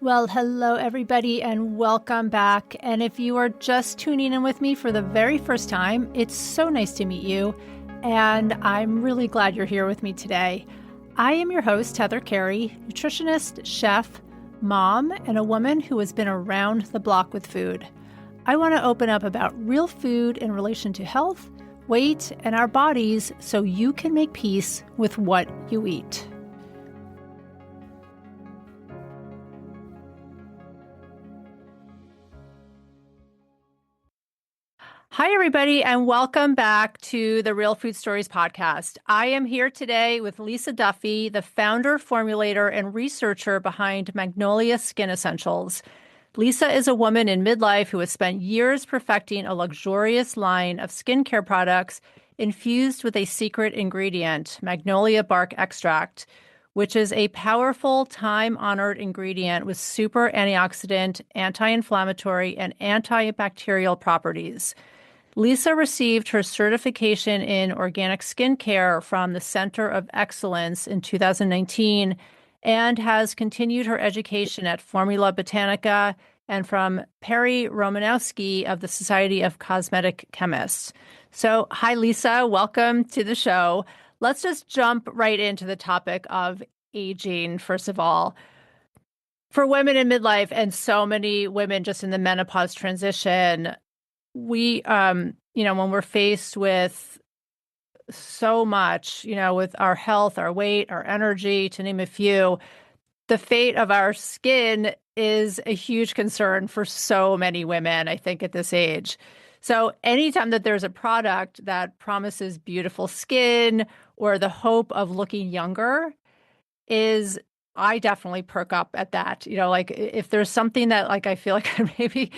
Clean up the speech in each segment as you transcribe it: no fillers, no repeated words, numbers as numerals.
Well, hello, everybody, and welcome back. And if you are just tuning in with me for the very first time, it's so nice to meet you. And I'm really glad you're here with me today. I am your host, Heather Carey, nutritionist, chef, mom, and a woman who has been around the block with food. I want to open up about real food in relation to health, weight, and our bodies so you can make peace with what you eat. Hi, everybody, and welcome back to the Real Food Stories podcast. I am here today with Lisa Duffy, the founder, formulator, and researcher behind Magnolia Skin Essentials. Lisa is a woman in midlife who has spent years perfecting a luxurious line of skincare products infused with a secret ingredient, magnolia bark extract, which is a powerful, time-honored ingredient with super antioxidant, anti-inflammatory, and antibacterial properties. Lisa received her certification in organic skincare from the Center of Excellence in 2019 and has continued her education at Formula Botanica and from Perry Romanowski of the Society of Cosmetic Chemists. So, hi, Lisa. Welcome to the show. Let's just jump right into the topic of aging, first of all. For women in midlife and so many women just in the menopause transition, we, when we're faced with so much, with our health, our weight, our energy, to name a few, the fate of our skin is a huge concern for so many women, I think, at this age. So anytime that there's a product that promises beautiful skin or the hope of looking younger I definitely perk up at that. Like if there's something that like I feel like could maybe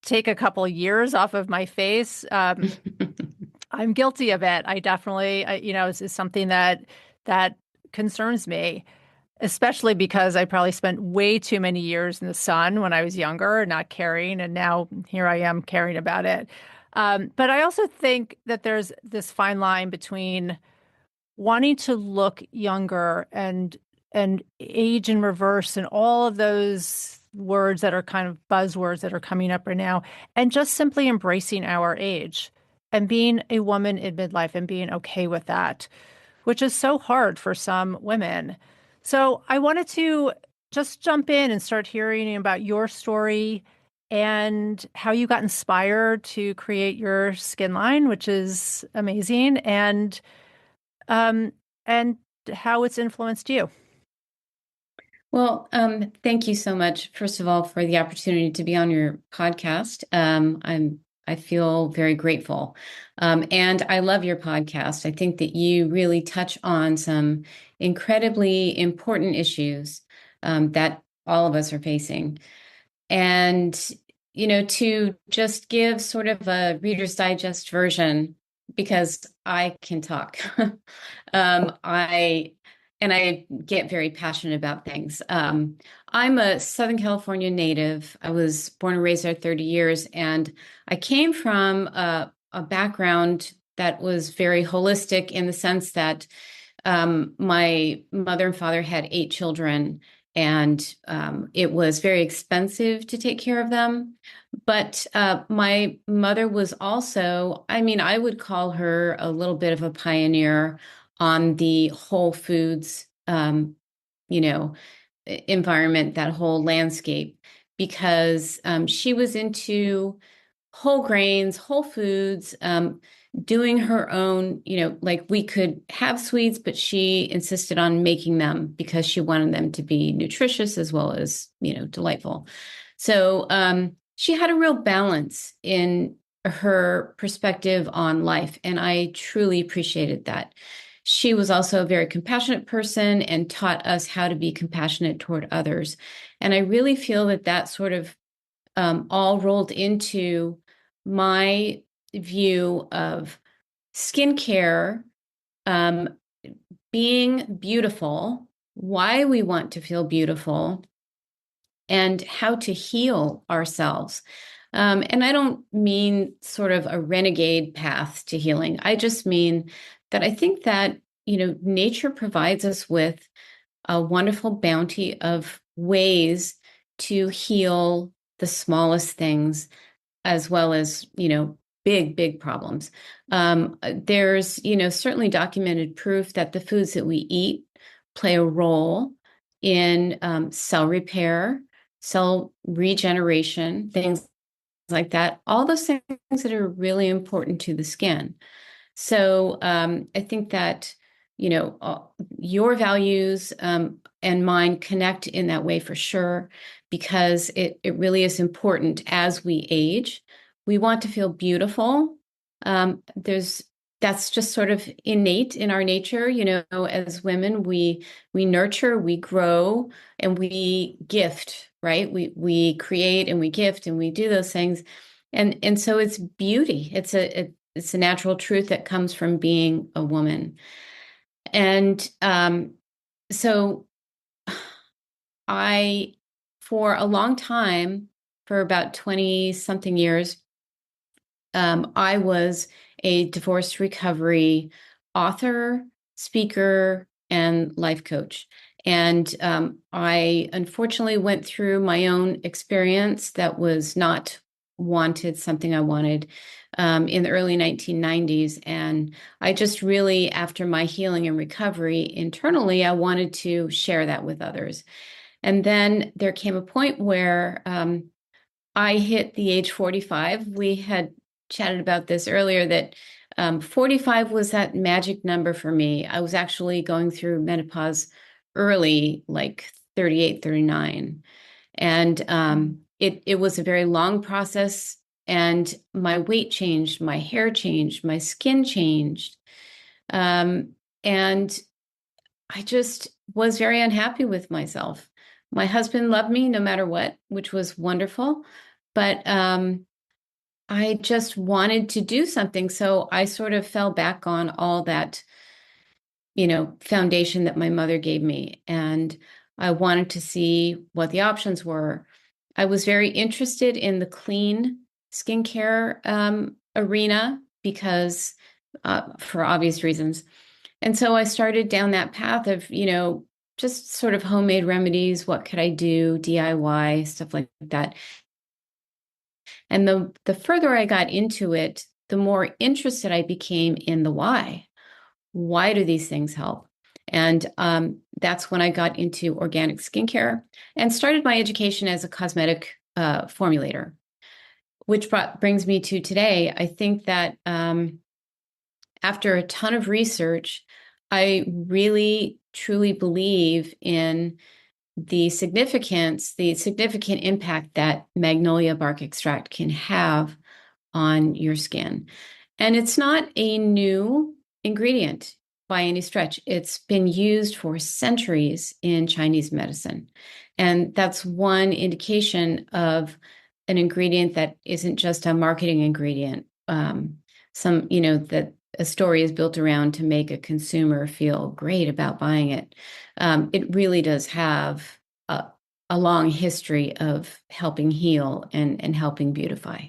take a couple of years off of my face. I'm guilty of it. I definitely, is something that concerns me, especially because I probably spent way too many years in the sun when I was younger, not caring, and now here I am caring about it. But I also think that there's this fine line between wanting to look younger and age in reverse and all of those words that are kind of buzzwords that are coming up right now, and just simply embracing our age and being a woman in midlife and being okay with that, which is so hard for some women. So I wanted to just jump in and start hearing about your story and how you got inspired to create your skin line, which is amazing, um, and how it's influenced you. Well, thank you so much, first of all, for the opportunity to be on your podcast. I feel very grateful. And I love your podcast. I think that you really touch on some incredibly important issues that all of us are facing. And, to just give sort of a Reader's Digest version, because I can talk. I get very passionate about things. I'm a Southern California native. I was born and raised there 30 years, and I came from a background that was very holistic in the sense that my mother and father had 8 children, and it was very expensive to take care of them. But my mother was also, I would call her a little bit of a pioneer on the whole foods, environment, that whole landscape, because she was into whole grains, whole foods, doing her own, like we could have sweets, but she insisted on making them because she wanted them to be nutritious as well as, delightful. So she had a real balance in her perspective on life, and I truly appreciated that. She was also a very compassionate person and taught us how to be compassionate toward others. And I really feel that that sort of all rolled into my view of skincare, being beautiful, why we want to feel beautiful, and how to heal ourselves. And I don't mean sort of a renegade path to healing. I just mean that I think that, nature provides us with a wonderful bounty of ways to heal the smallest things as well as, big, big problems. There's, certainly documented proof that the foods that we eat play a role in cell repair, cell regeneration, things like that. All those things that are really important to the skin. So I think that, your values and mine connect in that way for sure, because it really is important as we age. We want to feel beautiful. There's That's just sort of innate in our nature. As women, we nurture, we grow, and we gift, right? We create and we gift and we do those things. And so it's beauty. It's a natural truth that comes from being a woman. And so I, for a long time, for about 20 something years, I was a divorce recovery author, speaker, and life coach. And I unfortunately went through my own experience that was not wanted, something I wanted in the early 1990s. And I just really, after my healing and recovery internally, I wanted to share that with others. And then there came a point where I hit the age 45. We had chatted about this earlier, that 45 was that magic number for me. I was actually going through menopause early, like 38, 39. And it was a very long process. And my weight changed, my hair changed, my skin changed. And I just was very unhappy with myself. My husband loved me no matter what, which was wonderful. But I just wanted to do something. So I sort of fell back on all that, foundation that my mother gave me. And I wanted to see what the options were. I was very interested in the clean skincare arena because, for obvious reasons. And so I started down that path of, just sort of homemade remedies. What could I do? DIY, stuff like that. And the further I got into it, the more interested I became in the why. Why do these things help? And that's when I got into organic skincare and started my education as a cosmetic formulator, which brings me to today. I think that after a ton of research, I really, truly believe in the significant impact that magnolia bark extract can have on your skin. And it's not a new ingredient by any stretch. It's been used for centuries in Chinese medicine. And that's one indication of an ingredient that isn't just a marketing ingredient. That a story is built around to make a consumer feel great about buying it. It really does have a long history of helping heal and helping beautify.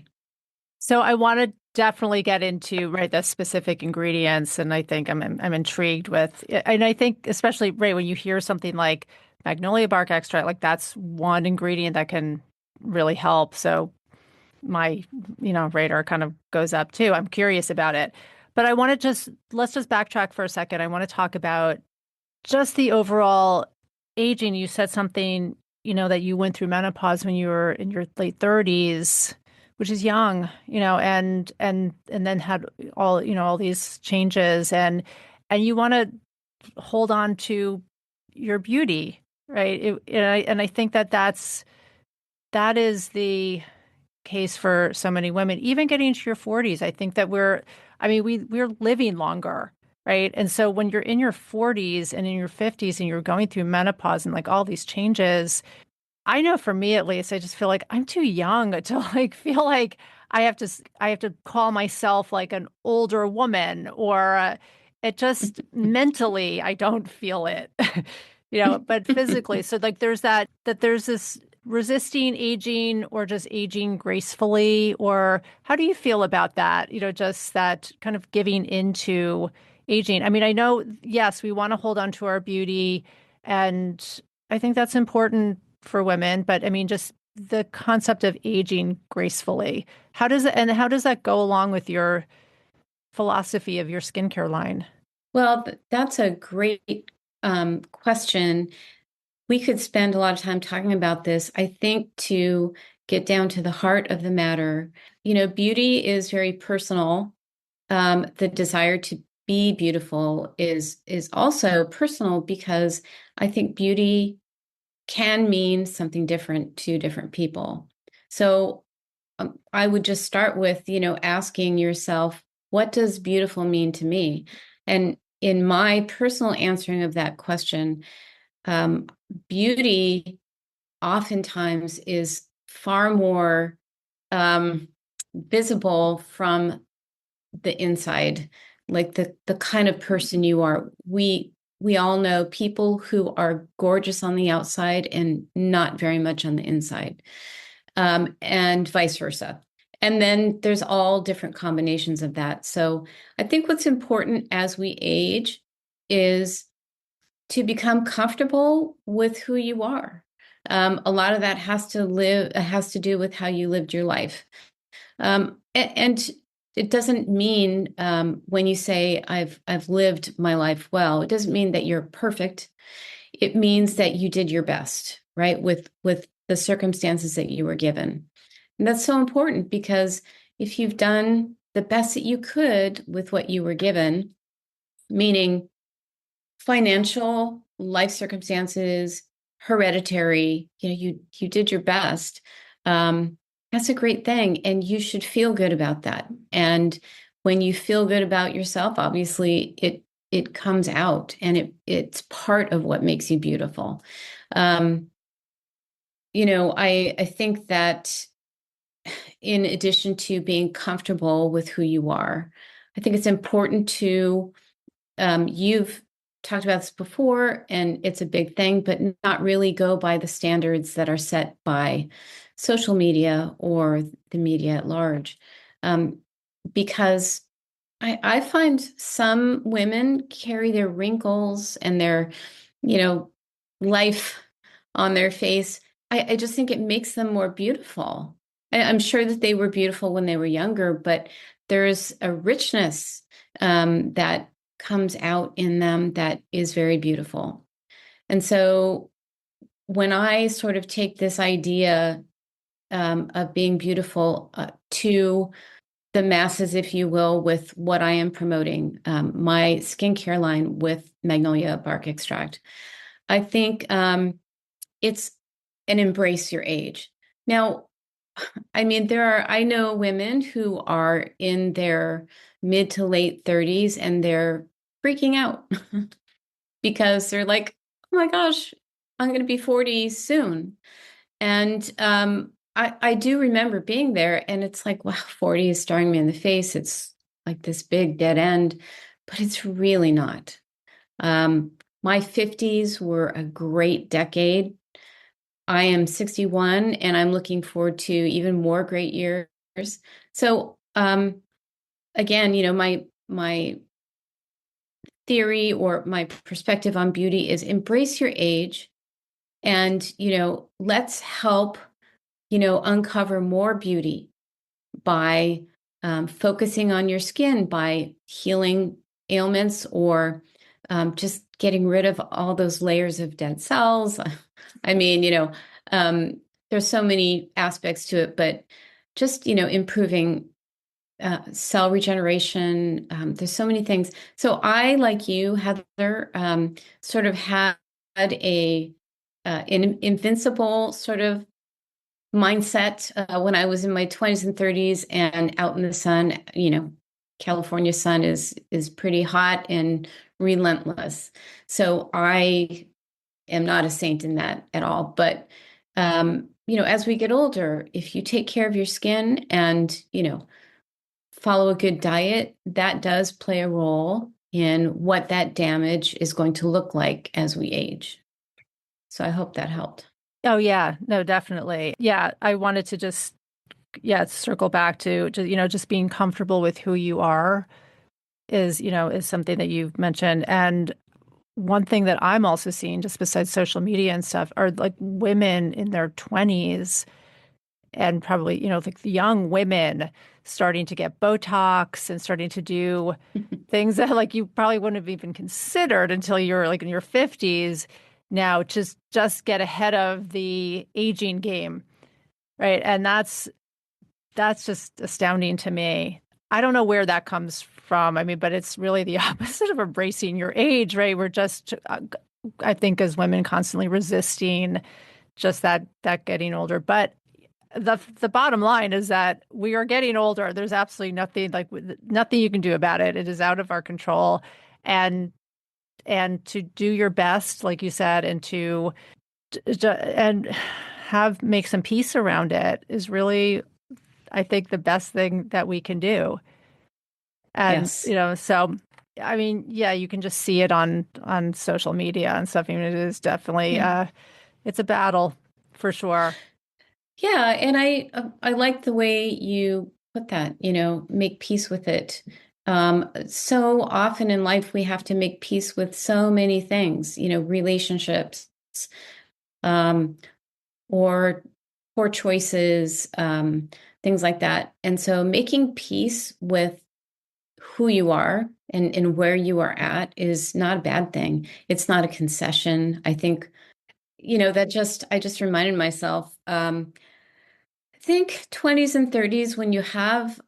So I want to definitely get into right the specific ingredients, and I think I'm intrigued with, and I think especially right when you hear something like magnolia bark extract, like that's one ingredient that can really help. So my radar kind of goes up too. I'm curious about it, but I want to let's just backtrack for a second. I want to talk about just the overall aging. You said something, that you went through menopause when you were in your late 30s, which is young, and then had all these changes, and you want to hold on to your beauty, right? And I think that is the case for so many women, even getting into your 40s. I think that we're living longer, right? And so when you're in your 40s and in your 50s and you're going through menopause and like all these changes, I know for me at least, I just feel like I'm too young to like feel like I have to call myself like an older woman, or it just mentally I don't feel it. But physically. So like there's this resisting aging or just aging gracefully, or how do you feel about that? Just that kind of giving into aging. I mean, I know, yes, we want to hold on to our beauty, and I think that's important for women, but I mean, just the concept of aging gracefully. How does that go along with your philosophy of your skincare line? Well, that's a great question. We could spend a lot of time talking about this. I think to get down to the heart of the matter, beauty is very personal. The desire to be beautiful is also personal because I think beauty can mean something different to different people. So I would just start with, asking yourself, what does beautiful mean to me? And in my personal answering of that question, um, beauty oftentimes is far more um, visible from the inside, like the kind of person you are. We all know people who are gorgeous on the outside and not very much on the inside, and vice versa. And then there's all different combinations of that. So I think what's important as we age is to become comfortable with who you are. A lot of that has to do with how you lived your life. And it doesn't mean when you say I've lived my life well, it doesn't mean that you're perfect. It means that you did your best, right? With the circumstances that you were given. And that's so important because if you've done the best that you could with what you were given, meaning financial, life circumstances, hereditary, you did your best. That's a great thing, and you should feel good about that. And when you feel good about yourself, obviously it comes out, and it's part of what makes you beautiful. Um, I think that in addition to being comfortable with who you are, I think it's important to you've talked about this before, and it's a big thing, but not really go by the standards that are set by social media or the media at large. Um, because I find some women carry their wrinkles and their, you know, life on their face. I just think it makes them more beautiful. I'm sure that they were beautiful when they were younger, but there's a richness that comes out in them that is very beautiful. And so when I sort of take this idea of being beautiful to the masses, if you will, with what I am promoting, my skincare line with Magnolia bark extract, I think it's an embrace your age. Now, I mean, I know women who are in their mid to late 30s and they're freaking out because they're like, oh my gosh, I'm going to be 40 soon. And I do remember being there, and it's like, wow, 40 is staring me in the face. It's like this big dead end, but it's really not. My 50s were a great decade. I am 61 and I'm looking forward to even more great years. So again, my theory or my perspective on beauty is embrace your age and, let's help, uncover more beauty by focusing on your skin, by healing ailments, or just getting rid of all those layers of dead cells. I mean, there's so many aspects to it, but just, improving cell regeneration. There's so many things. So I, like you, Heather, sort of had an invincible sort of mindset when I was in my 20s and 30s and out in the sun. California sun is pretty hot and relentless. So I am not a saint in that at all. But as we get older, if you take care of your skin and follow a good diet, that does play a role in what that damage is going to look like as we age. So I hope that helped. Oh yeah, no, definitely. Yeah, I wanted to just circle back to just being comfortable with who you are is something that you've mentioned. And one thing that I'm also seeing, just besides social media and stuff, are like women in their 20s and probably, like the young women starting to get Botox and starting to do things that like you probably wouldn't have even considered until you're like in your 50s now, just get ahead of the aging game, right? And that's just astounding to me. I don't know where that comes from. I mean, but it's really the opposite of embracing your age, right? We're just, I think, as women, constantly resisting just that getting older. But the bottom line is that we are getting older. There's absolutely nothing you can do about it. It is out of our control, and to do your best, like you said, and and have make some peace around it is really, I think, the best thing that we can do. And, Yes. so I mean, yeah, you can just see it on social media and stuff. I mean, it is definitely Yeah. it's a battle for sure. Yeah, and I like the way you put that, make peace with it. So often in life we have to make peace with so many things, relationships, um, or poor choices, things like that. And so making peace with who you are and where you are at is not a bad thing. It's not a concession. I think, I just reminded myself, I think 20s and 30s, when you have,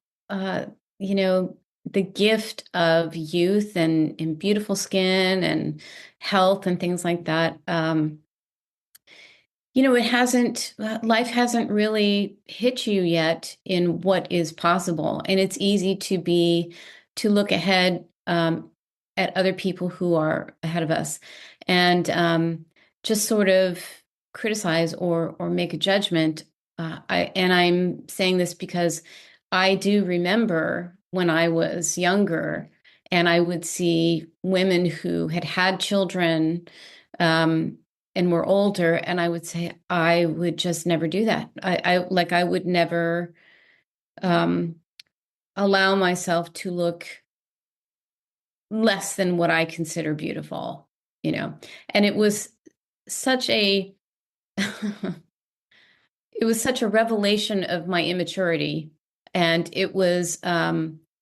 you know, the gift of youth and beautiful skin and health and things like that, life hasn't really hit you yet in what is possible. And it's easy to look ahead, at other people who are ahead of us and, just sort of criticize or make a judgment. I'm saying this because I do remember when I was younger and I would see women who had had children, um, and were older, and I would say I would just never do that. I would never, um, allow myself to look less than what I consider beautiful, you know. And it was such a it was such a revelation of my immaturity, and it was,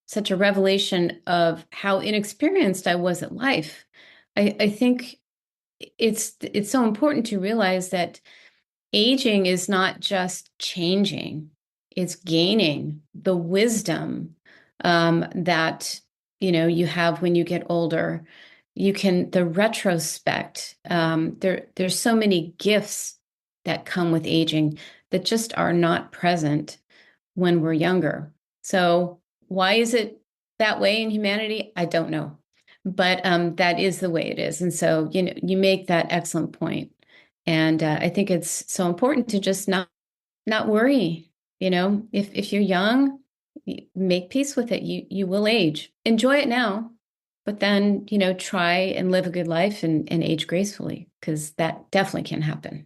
such a revelation of how inexperienced I was at life. I think it's so important to realize that aging is not just changing, it's gaining the wisdom, that you have when you get older. You can the retrospect. There's so many gifts that come with aging that just are not present when we're younger. So why is it that way in humanity? I don't know, but that is the way it is. And so you make that excellent point. And I think it's so important to just not worry. If you're young, make peace with it. You will age. Enjoy it now, but then try and live a good life and age gracefully, because that definitely can happen.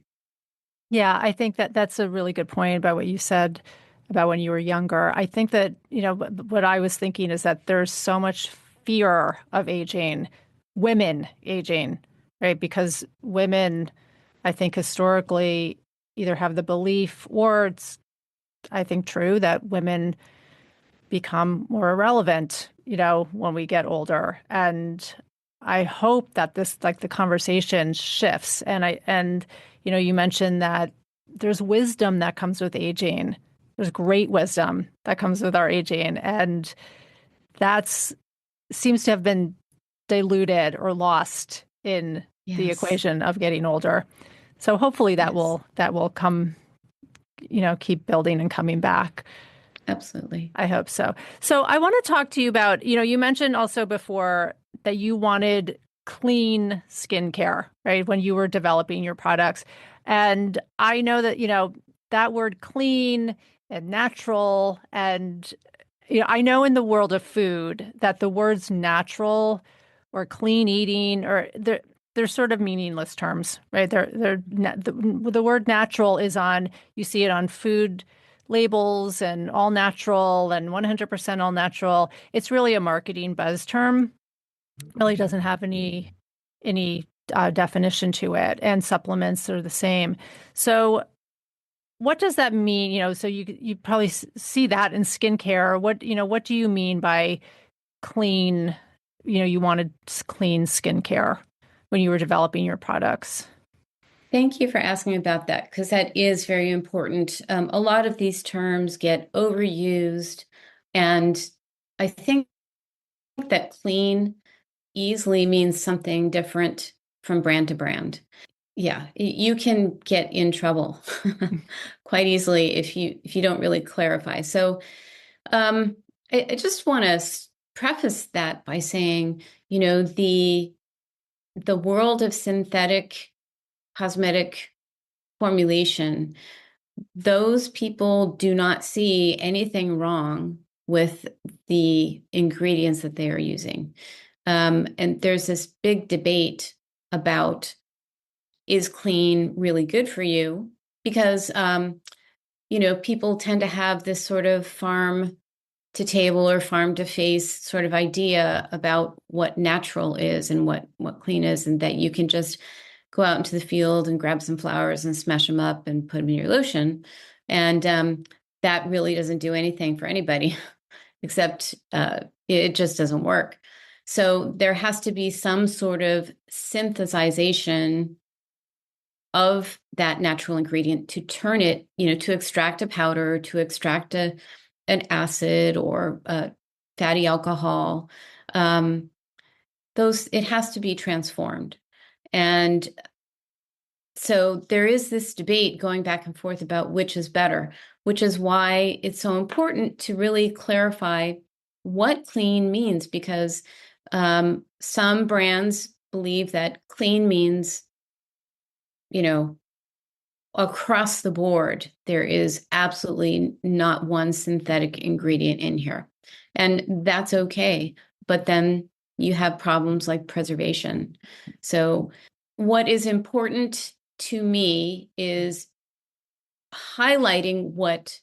Yeah, I think that that's a really good point about what you said about when you were younger. I think that, what I was thinking is that there's so much fear of aging, women aging, right? Because women, I think historically either have the belief or it's, I think, true that women become more irrelevant, when we get older. And I hope that this, like the conversation shifts. You mentioned that there's wisdom that comes with aging. There's great wisdom that comes with our aging. And that's seems to have been diluted or lost in the Yes. equation of getting older. So hopefully Yes. that will come, keep building and coming back. Absolutely. I hope so. So I want to talk to you about, you mentioned also before that you wanted clean skincare, right? When you were developing your products. And I know that, that word clean and natural and, I know in the world of food that the words natural or clean eating or they're sort of meaningless terms, right? The word natural is on, you see it on food labels and all natural and 100% all natural. It's really a marketing buzz term. Really doesn't have any any definition to it, and supplements are the same. So what does that mean? So you probably see that in skincare. What do you mean by clean? You wanted clean skincare when you were developing your products. Thank you for asking about that because that is very important. A lot of these terms get overused, and I think that clean easily means something different from brand to brand. Yeah, you can get in trouble quite easily if you don't really clarify. So I just want to preface that by saying, the world of synthetic cosmetic formulation, those people do not see anything wrong with the ingredients that they are using. And there's this big debate about, is clean really good for you? Because, people tend to have this sort of farm to table or farm to face sort of idea about what natural is and what clean is, and that you can just go out into the field and grab some flowers and smash them up and put them in your lotion. And that really doesn't do anything for anybody, except it just doesn't work. So there has to be some sort of synthesization of that natural ingredient to turn it, to extract a powder, to extract an acid or a fatty alcohol. It has to be transformed. And so there is this debate going back and forth about which is better, which is why it's so important to really clarify what clean means, because some brands believe that clean means, across the board, there is absolutely not one synthetic ingredient in here. And that's okay. But then you have problems like preservation. So what is important to me is highlighting what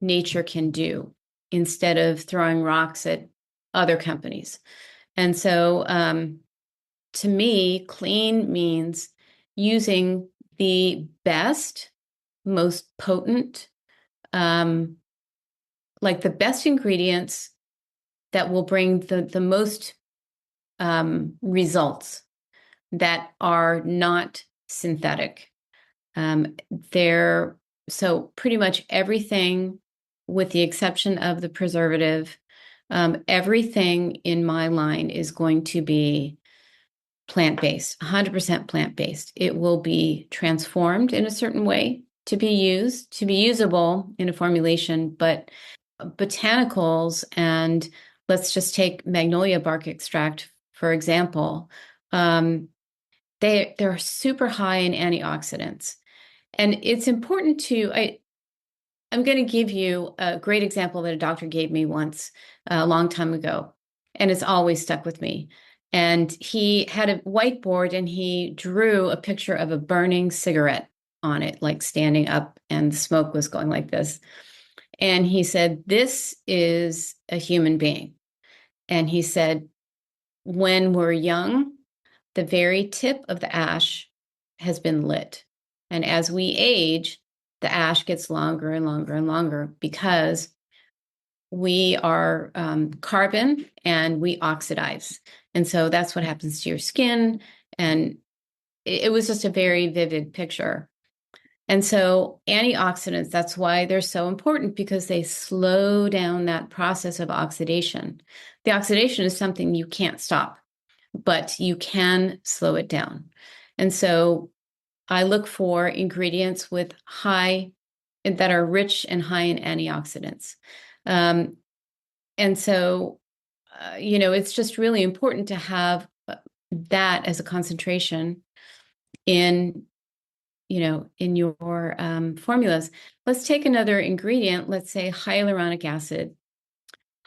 nature can do instead of throwing rocks at other companies. And so to me, clean means using the best, most potent, like the best ingredients that will bring the most results that are not synthetic. They're so pretty much everything, with the exception of the preservative, everything in my line is going to be plant-based, 100% plant-based. It will be transformed in a certain way to be usable in a formulation, but botanicals, and let's just take magnolia bark extract, for example, they're super high in antioxidants. And it's important I'm going to give you a great example that a doctor gave me once a long time ago, and it's always stuck with me. And he had a whiteboard and he drew a picture of a burning cigarette on it, like standing up, and the smoke was going like this. And he said, "This is a human being." And he said, when we're young, the very tip of the ash has been lit. And as we age, the ash gets longer and longer and longer because we are carbon and we oxidize. And so that's what happens to your skin. And it was just a very vivid picture. And so antioxidants, that's why they're so important, because they slow down that process of oxidation. The oxidation is something you can't stop, but you can slow it down. And so I look for ingredients that are rich and high in antioxidants. And so, it's just really important to have that as a concentration in your formulas. Let's take another ingredient. Let's say hyaluronic acid.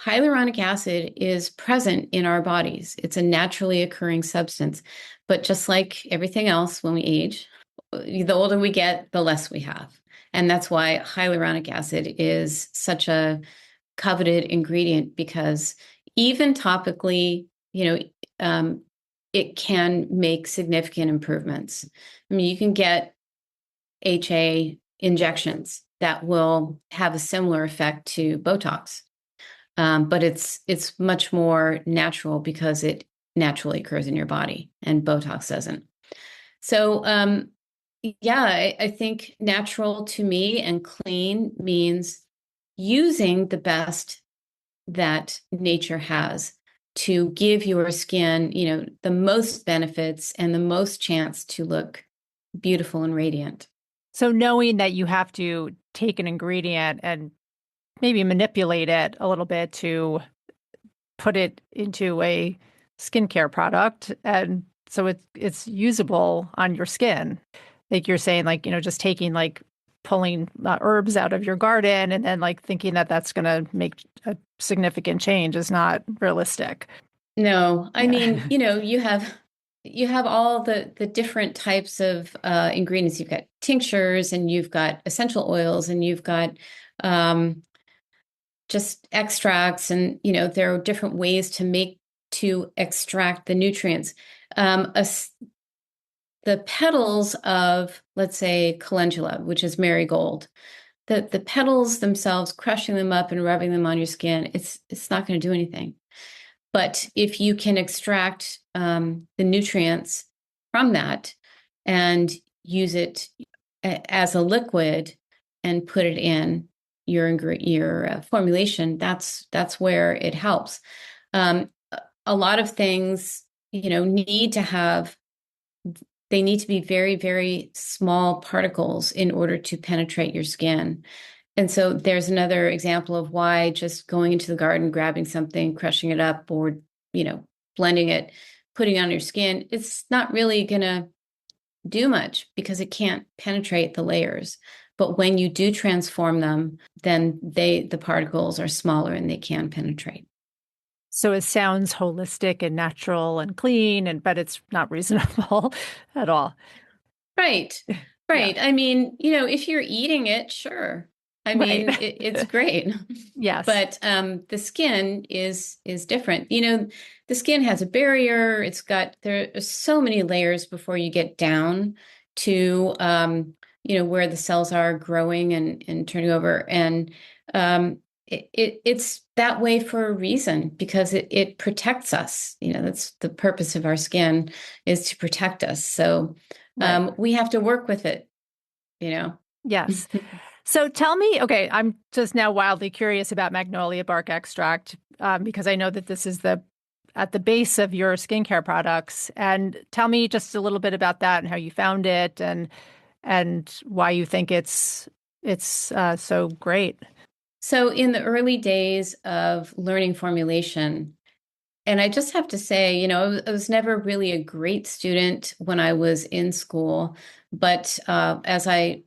Hyaluronic acid is present in our bodies. It's a naturally occurring substance. But just like everything else, when we age, the older we get, the less we have. And that's why hyaluronic acid is such a coveted ingredient, because even topically, it can make significant improvements. I mean, you can get HA injections that will have a similar effect to Botox. But it's much more natural because it naturally occurs in your body and Botox doesn't. So yeah, I think natural to me and clean means using the best that nature has to give your skin, the most benefits and the most chance to look beautiful and radiant. So knowing that you have to take an ingredient and maybe manipulate it a little bit to put it into a skincare product, and so it's usable on your skin. Like you're saying, like, just taking like pulling herbs out of your garden and then like thinking that that's going to make a significant change is not realistic. No, I Yeah. mean, you have all the different types of ingredients. You've got tinctures and you've got essential oils and you've got um, just extracts, and there are different ways to extract the nutrients. Um, a s the petals of, let's say, calendula, which is marigold, the petals themselves, crushing them up and rubbing them on your skin, it's not going to do anything. But if you can extract the nutrients from that and use it as a liquid and put it in your formulation, that's where it helps. Um, a lot of things, they need to be very, very small particles in order to penetrate your skin. And so there's another example of why just going into the garden, grabbing something, crushing it up, or, you know, blending it, putting it on your skin, it's not really going to do much because it can't penetrate the layers. But when you do transform them, then the particles are smaller and they can penetrate. So it sounds holistic and natural and clean, and but it's not reasonable at all. Right. Yeah. Right. I mean, if you're eating it, sure. I Right. mean, it's great. Yes. But the skin is different. The skin has a barrier. There are so many layers before you get down to where the cells are growing and turning over. And it's that way for a reason because it protects us. That's the purpose of our skin, is to protect us. So Right. we have to work with it, you know. Yes. So tell me, okay, I'm just now wildly curious about magnolia bark extract, because I know that this is the at the base of your skincare products. And tell me just a little bit about that and how you found it and why you think it's so great. So in the early days of learning formulation, and I just have to say, I was never really a great student when I was in school, but as I,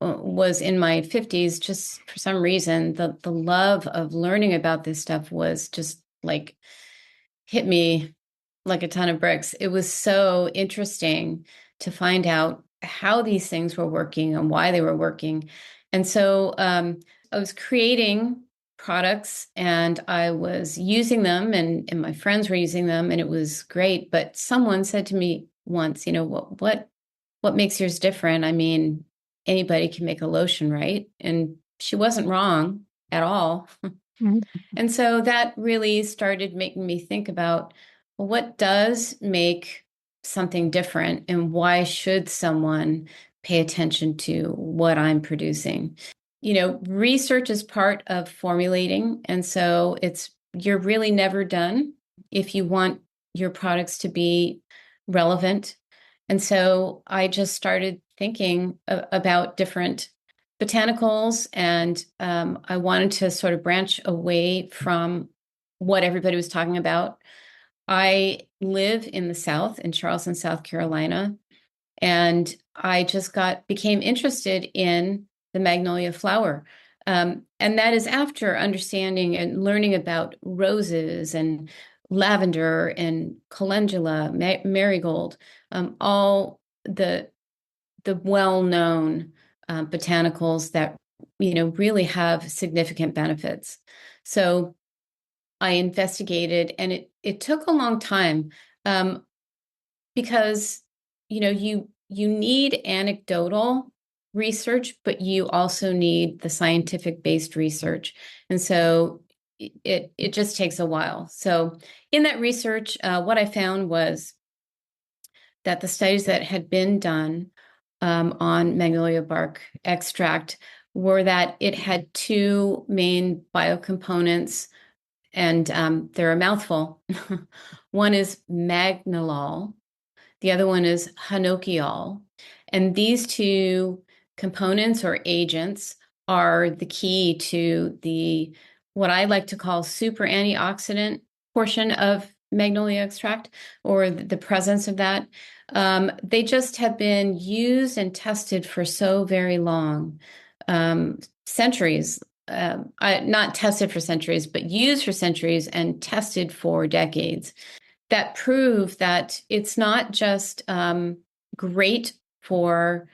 was in my 50s, just for some reason, the love of learning about this stuff was just like hit me like a ton of bricks. It was so interesting to find out how these things were working and why they were working. And so I was creating products and I was using them, and my friends were using them, and it was great. But someone said to me once, what makes yours different? I mean, anybody can make a lotion, right? And she wasn't wrong at all. Mhm. And so that really started making me think about, well, what does make something different and why should someone pay attention to what I'm producing? Research is part of formulating. And so you're really never done if you want your products to be relevant. And so I just started thinking about different botanicals, and I wanted to sort of branch away from what everybody was talking about. I live in the South, in Charleston, South Carolina, and I just became interested in the magnolia flower. And that is after understanding and learning about roses and lavender and calendula, marigold, all the well-known botanicals that really have significant benefits. So I investigated, and it took a long time. because you need anecdotal research, but you also need the scientific based research. And so it just takes a while. So in that research, what I found was that the studies that had been done on magnolia bark extract were that it had two main biocomponents, and they're a mouthful. One is magnolol, the other one is hinokiol. And these two components or agents are the key to the what I like to call super antioxidant portion of magnolia extract, or the presence of that. They just have been used and tested for so very long, centuries. Not tested for centuries, but used for centuries and tested for decades, that prove that it's not just great for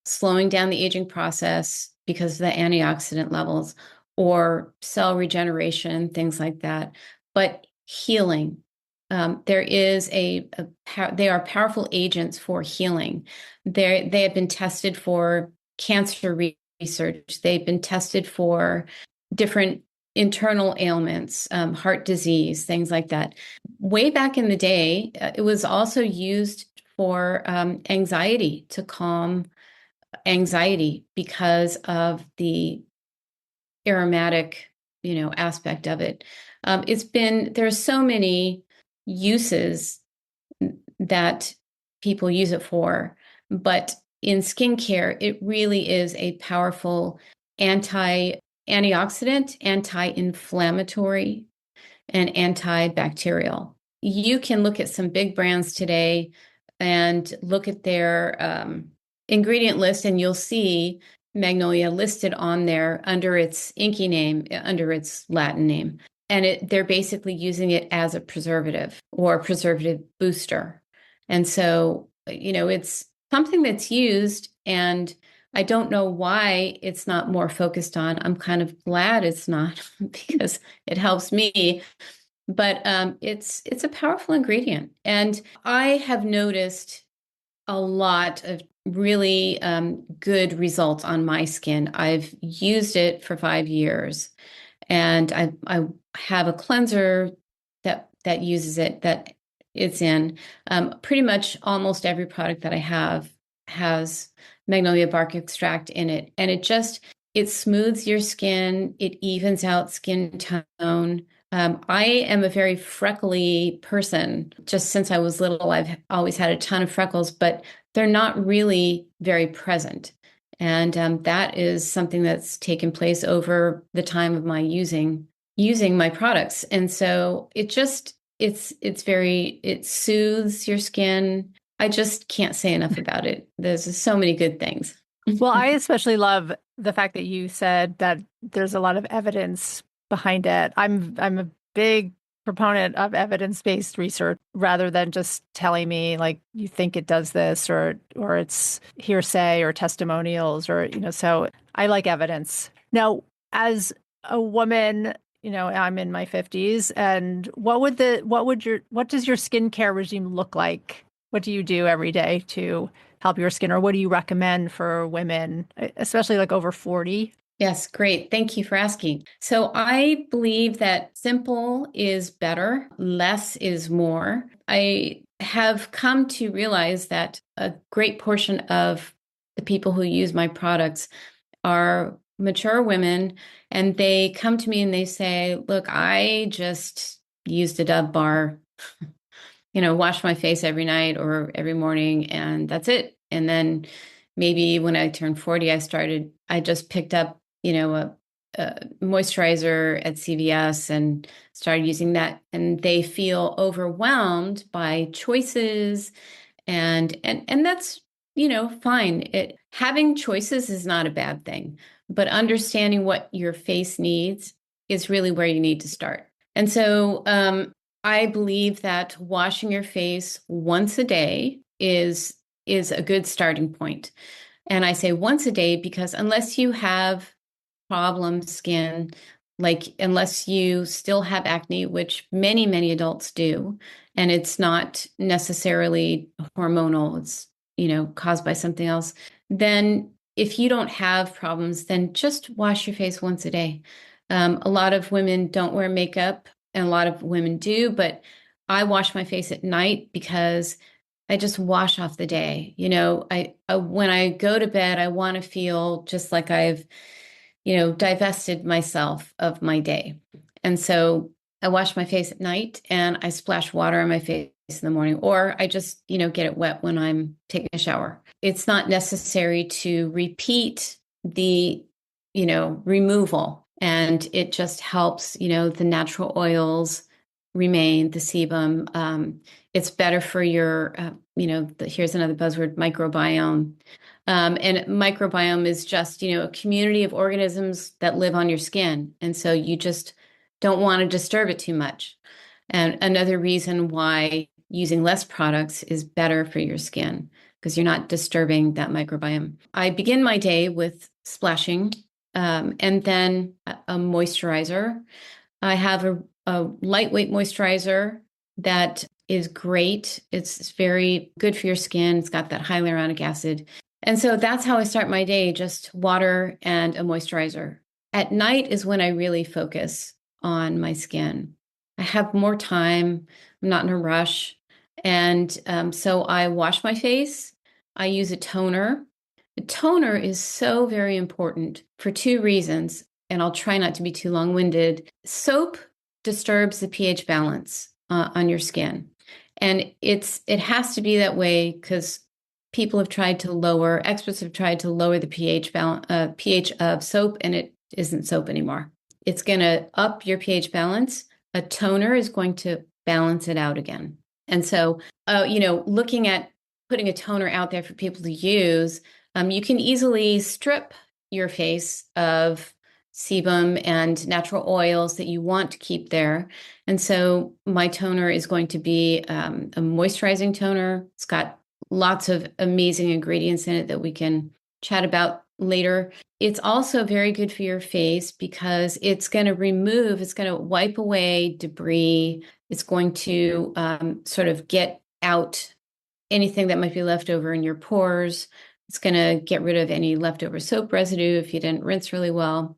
slowing down the aging process because of the antioxidant levels or cell regeneration, things like that, but healing. There is they are powerful agents for healing. They have been tested for cancer research. They've been tested for different internal ailments, heart disease, things like that. Way back in the day, it was also used for anxiety, to calm anxiety because of the aromatic, aspect of it. There's so many uses that people use it for, but in skincare, it really is a powerful antioxidant, anti-inflammatory, and antibacterial. You can look at some big brands today and look at their ingredient list, and you'll see Magnolia listed on there under its inky name, under its Latin name. And they're basically using it as a preservative or a preservative booster. And so, it's something that's used, and I don't know why it's not more focused on. I'm kind of glad it's not because it helps me. But it's a powerful ingredient, and I have noticed a lot of really good results on my skin. I've used it for 5 years, and I have a cleanser that uses it, that it's in. Pretty much almost every product that I have has magnolia bark extract in it, and it smooths your skin, it evens out skin tone. I am a very freckly person. Just since I was little, I've always had a ton of freckles, but they're not really very present. And that is something that's taken place over the time of my using my products. And so it soothes your skin. I just can't say enough about it. There's so many good things. Well, I especially love the fact that you said that there's a lot of evidence behind it. I'm a big proponent of evidence-based research rather than just telling me like you think it does this, or it's hearsay or testimonials, or so I like evidence. Now, as a woman, I'm in my 50s, and what does your skincare regime look like? What do you do every day to help your skin, or what do you recommend for women, especially like over 40? Yes, great. Thank you for asking. So I believe that simple is better, less is more. I have come to realize that a great portion of the people who use my products are mature women, and they come to me and they say, look, I just used a Dove bar, wash my face every night or every morning, and that's it. And then maybe when I turned 40, I just picked up, a moisturizer at CVS and started using that. And they feel overwhelmed by choices. And that's, fine. Having choices is not a bad thing, but understanding what your face needs is really where you need to start. And so, I believe that washing your face once a day is a good starting point. And I say once a day because unless you have problem skin Like, unless you still have acne, which many, many adults do, and it's not necessarily hormonal, it's, caused by something else, then if you don't have problems, then just wash your face once a day. A lot of women don't wear makeup, and a lot of women do, but I wash my face at night because I just wash off the day. When I go to bed, I want to feel just like I've divested myself of my day. And so I wash my face at night and I splash water on my face in the morning, or I just, get it wet when I'm taking a shower. It's not necessary to repeat the, removal. And it just helps, the natural oils remain, the sebum. It's better for your, here's another buzzword, microbiome. And microbiome is just, a community of organisms that live on your skin. And so you just don't want to disturb it too much. And another reason why using less products is better for your skin because you're not disturbing that microbiome. I begin my day with splashing and then a moisturizer. I have a lightweight moisturizer that is great. It's very good for your skin. It's got that hyaluronic acid. And so that's how I start my day, just water and a moisturizer. At night is when I really focus on my skin. I have more time. I'm not in a rush. And so I wash my face. I use a toner. The toner is so very important for two reasons, and I'll try not to be too long-winded. Soap disturbs the pH balance on your skin. And it has to be that way because experts have tried to lower the pH of soap, and it isn't soap anymore. It's going to up your pH balance. A toner is going to balance it out again. And so, looking at putting a toner out there for people to use, you can easily strip your face of sebum and natural oils that you want to keep there. And so my toner is going to be a moisturizing toner. It's got lots of amazing ingredients in it that we can chat about later. It's also very good for your face because it's going to wipe away debris. It's going to sort of get out anything that might be left over in your pores. It's going to get rid of any leftover soap residue if you didn't rinse really well.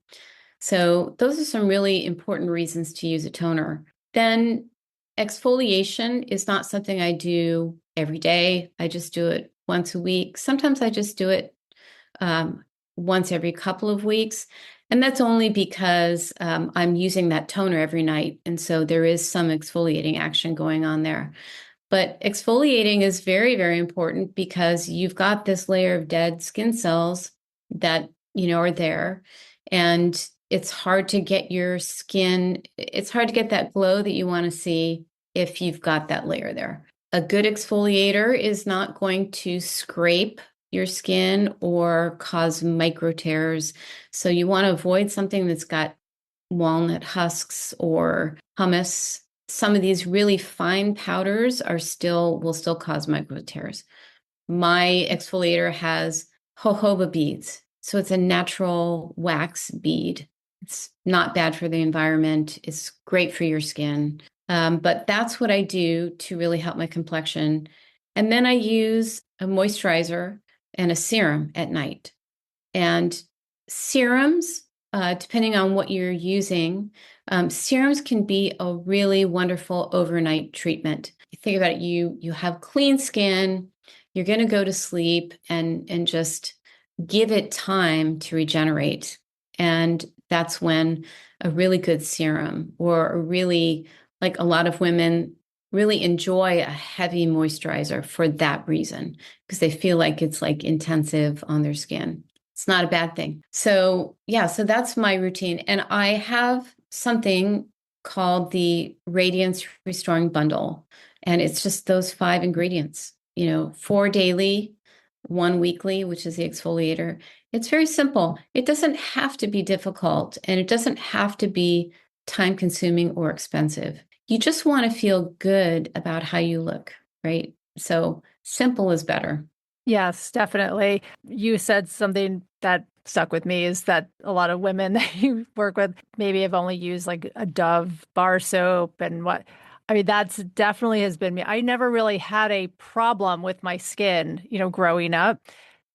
So those are some really important reasons to use a toner. Then exfoliation is not something I do every day. I just do it once a week. Sometimes I just do it once every couple of weeks. And that's only because I'm using that toner every night. And so there is some exfoliating action going on there. But exfoliating is very, very important because you've got this layer of dead skin cells that, are there. And it's hard to get that glow that you want to see if you've got that layer there. A good exfoliator is not going to scrape your skin or cause micro tears. So you want to avoid something that's got walnut husks or hummus. Some of these really fine powders will still cause micro tears. My exfoliator has jojoba beads. So it's a natural wax bead. It's not bad for the environment. It's great for your skin. But that's what I do to really help my complexion. And then I use a moisturizer and a serum at night. And serums, depending on what you're using, serums can be a really wonderful overnight treatment. You think about it, you have clean skin, you're going to go to sleep and just give it time to regenerate. And that's when a really good serum or like a lot of women really enjoy a heavy moisturizer for that reason, because they feel like it's like intensive on their skin. It's not a bad thing. So so that's my routine. And I have something called the Radiance Restoring Bundle. And it's just those 5 ingredients, 4 daily, 1 weekly, which is the exfoliator. It's very simple. It doesn't have to be difficult, and it doesn't have to be time consuming or expensive. You just want to feel good about how you look, right? So simple is better. Yes, definitely. You said something that stuck with me is that a lot of women that you work with maybe have only used like a Dove bar soap and I mean, that's definitely has been me. I never really had a problem with my skin, growing up.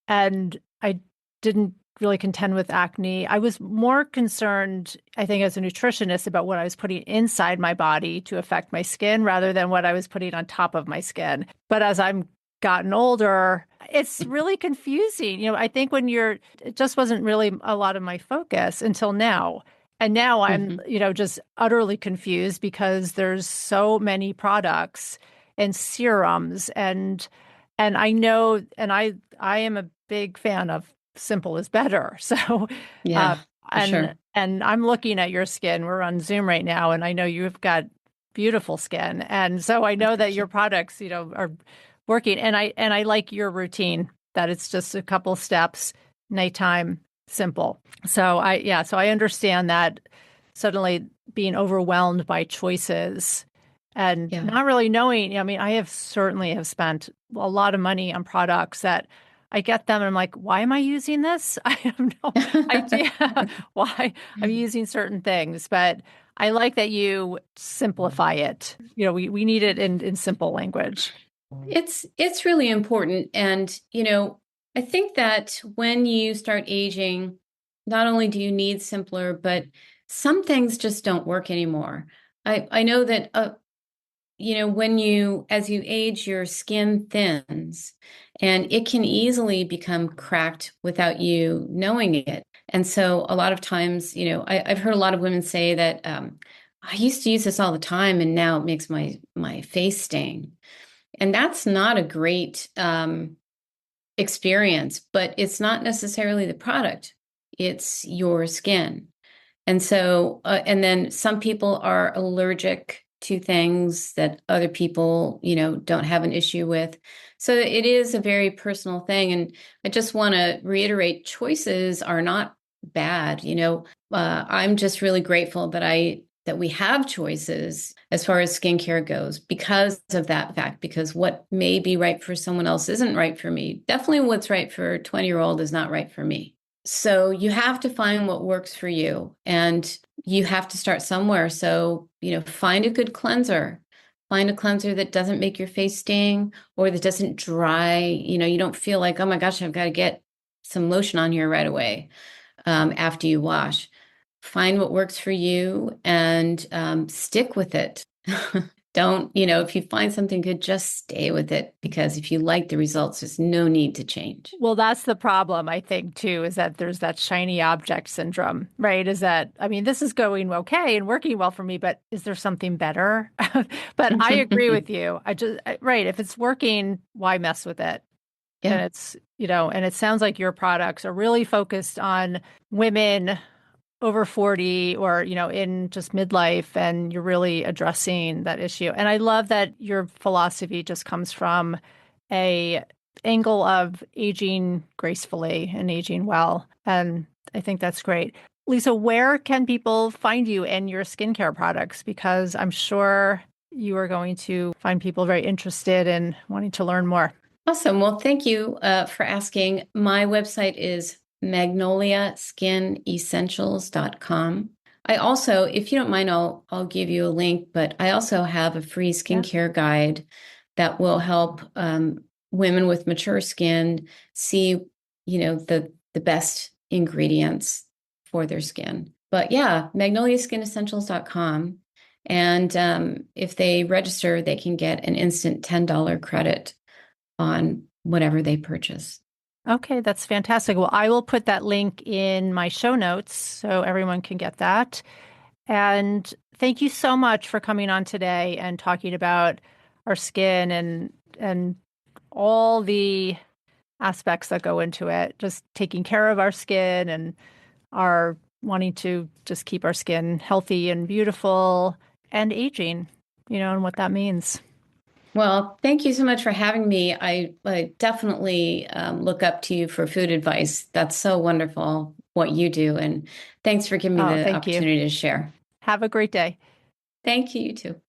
And I didn't really contend with acne. I was more concerned, I think, as a nutritionist about what I was putting inside my body to affect my skin rather than what I was putting on top of my skin. But as I'm gotten older, it's really confusing. I think it just wasn't really a lot of my focus until now. And now I'm, Hmm. just utterly confused because there's so many products and serums and I know, and I am a big fan of simple is better. So, uh, Yeah, for and sure. and I'm looking at your skin. We're on Zoom right now, and I know you've got beautiful skin, and so I Oh, know that thank your you. products, are working. And I like your routine that it's just a couple steps, nighttime, simple. So I understand that suddenly being overwhelmed by choices and Yeah. not really knowing. I mean, I have certainly have spent a lot of money on products that I get them and I'm like, why am I using this? I have no idea why I'm using certain things, but I like that you simplify it. We need it in simple language. It's really important. And, I think that when you start aging, not only do you need simpler, but some things just don't work anymore. I know that as you age, your skin thins and it can easily become cracked without you knowing it. And so a lot of times, I've heard a lot of women say that, I used to use this all the time and now it makes my face sting. And that's not a great experience, but it's not necessarily the product, it's your skin. And so, and then some people are allergic to things that other people, don't have an issue with. So it is a very personal thing. And I just want to reiterate choices are not bad. I'm just really grateful that we have choices as far as skincare goes because of that fact, because what may be right for someone else isn't right for me. Definitely what's right for a 20-year-old is not right for me. So you have to find what works for you and you have to start somewhere. So, find a good cleanser. Find a cleanser that doesn't make your face sting or that doesn't dry. You don't feel like, oh my gosh, I've got to get some lotion on here right away after you wash. Find what works for you and stick with it. Don't, if you find something good, just stay with it because if you like the results, there's no need to change. Well, that's the problem, I think, too, is that there's that shiny object syndrome, right? Is that, I mean, this is going okay and working well for me, but is there something better? But I agree with you. Right. If it's working, why mess with it? And Yeah. and it sounds like your products are really focused on women over 40 or, in just midlife, and you're really addressing that issue. And I love that your philosophy just comes from a angle of aging gracefully and aging well. And I think that's great. Lisa, where can people find you and your skincare products? Because I'm sure you are going to find people very interested in wanting to learn more. Awesome. Well, thank you for asking. My website is magnoliaskinesentials.com. I also, if you don't mind, I'll give you a link, but I also have a free Yeah. skincare guide that will help women with mature skin see, the best ingredients for their skin. But yeah, magnoliaskinesentials.com. And if they register, they can get an instant $10 credit on whatever they purchase. Okay, that's fantastic. Well, I will put that link in my show notes so everyone can get that. And thank you so much for coming on today and talking about our skin and all the aspects that go into it. Just taking care of our skin and our wanting to just keep our skin healthy and beautiful and aging, and what that means. Well, thank you so much for having me. I definitely look up to you for food advice. That's so wonderful what you do. And thanks for giving me Oh, the thank you. opportunity to share. Have a great day. Thank you, you too.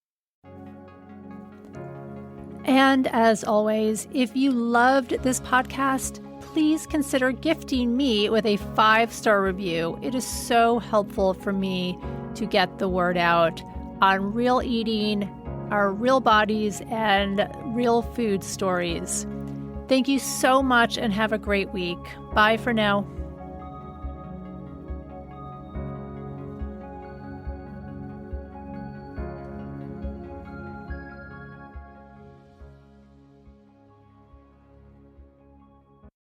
And as always, if you loved this podcast, please consider gifting me with a 5-star review. It is so helpful for me to get the word out on real eating, our real bodies, and real food stories. Thank you so much and have a great week. Bye for now.